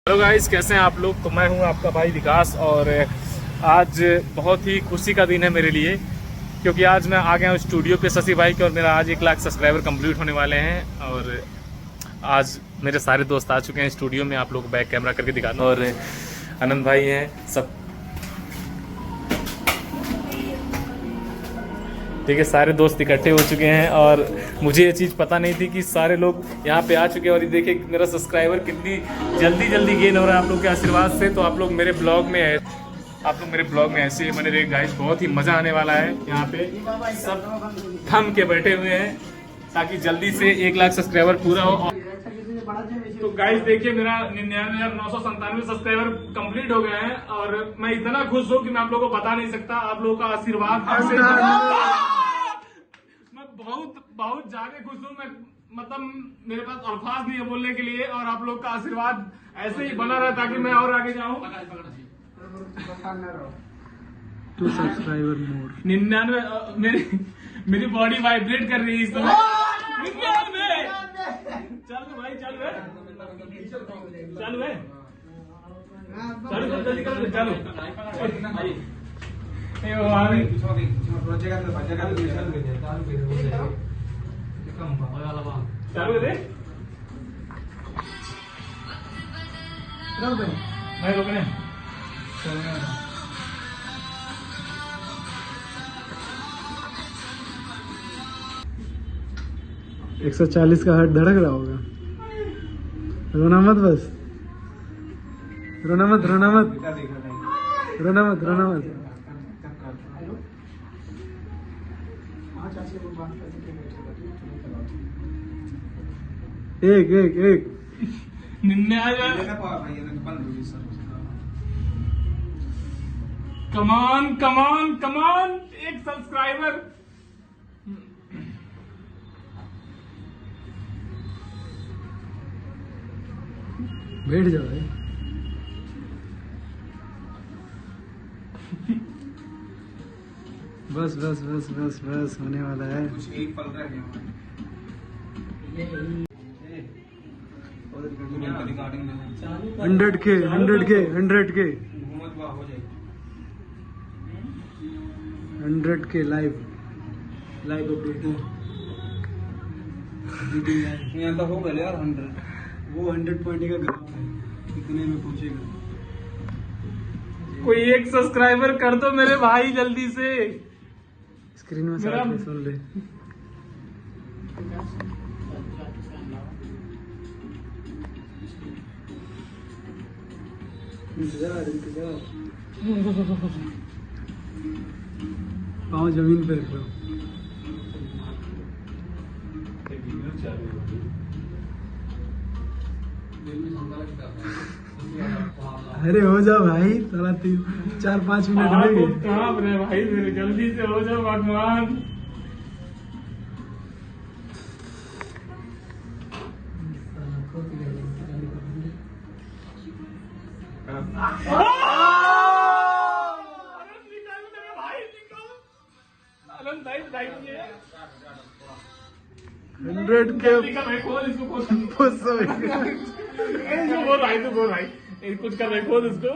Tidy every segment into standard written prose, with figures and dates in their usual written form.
Hello guys, कैसे हैं आप लोग। तो मैं हूं आपका भाई विकास और आज बहुत ही खुशी का दिन है मेरे लिए, क्योंकि आज मैं आ गया हूं स्टूडियो पे शशि भाई के और मेरा आज 1 लाख सब्सक्राइबर कंप्लीट होने वाले हैं। और आज मेरे सारे दोस्त आ चुके हैं स्टूडियो में, आप लोग बैक कैमरा करके दिखाना। और आनंद भाई हैं सब, ठीक है, सारे दोस्त इकट्ठे हो चुके हैं और मुझे ये चीज़ पता नहीं थी कि सारे लोग यहाँ पे आ चुके हैं। और ये देखिए मेरा सब्सक्राइबर कितनी जल्दी गेन हो रहा है आप लोग के आशीर्वाद से। तो आप लोग मेरे ब्लॉग में ऐसे ही बने रहे गाइस, बहुत ही मज़ा आने वाला है। यहाँ पे सब थम के बैठे हुए हैं ताकि जल्दी से 1 लाख सब्सक्राइबर पूरा हो। तो गाइस देखिए, मेरा 99,997 सब्सक्राइबर कंप्लीट हो गए हैं और मैं इतना खुश हूँ कि मैं आप लोगों को बता नहीं सकता। आप लोगों का आशीर्वाद मैं बहुत ज्यादा खुश हूँ। मैं मतलब मेरे पास अल्फाज नहीं है बोलने के लिए। और आप लोग का आशीर्वाद ऐसे ही बना रहा ताकि मैं और आगे जाऊँ। 2 सब्सक्राइबर मोर। 99 मेरी बॉडी वाइब्रेट कर रही है इस समय। 99 चल भाई, चल जल्दी कर, चलो चालू दे भाई, रोकने 140 का हार्ट धड़क रहा होगा। रोना मत, बस रोना मत। एक कमान 1 सब्सक्राइबर। बैठ जाओ भाई। बस होने वाला है। कुछ एक पल रह गया। 100K हो जाएगी। 100K live update. यहाँ तो हो गया यार 100। वो 100 पॉइंट का ग्राफ है, कितने में पहुंचेगा। कोई 1 सब्सक्राइबर कर दो मेरे भाई जल्दी से। स्क्रीन में साथ में सुन ले। इंतजार पाँव जमीन पे रख लो। अरे हो जाओ भाई, साला 4-5 मिनट लगेंगे। कहाँ पर है भाई मेरे, जल्दी से हो जाओ भगवान। आनंद भाई 100K खोल इसको, बोल भाई कुछ कर रहे, खोल इसको।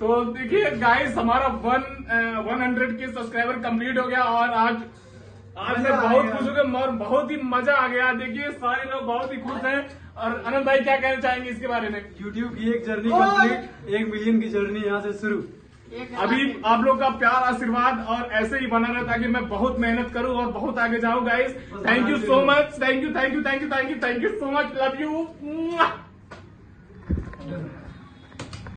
तो देखिए गाइस, हमारा 100K सब्सक्राइबर कंप्लीट हो गया और आज मैं बहुत खुश हूँ और बहुत ही मजा आ गया। देखिए सारे लोग बहुत ही खुश हैं। और आनंद भाई क्या कहना चाहेंगे इसके बारे में। YouTube की एक जर्नी कंप्लीट, 1 मिलियन की जर्नी यहाँ से शुरू। अभी आप लोग का प्यार आशीर्वाद और ऐसे ही बना रहे ताकि मैं बहुत मेहनत करूं और बहुत आगे जाऊं guys. Thank you so much, thank you so much, love you.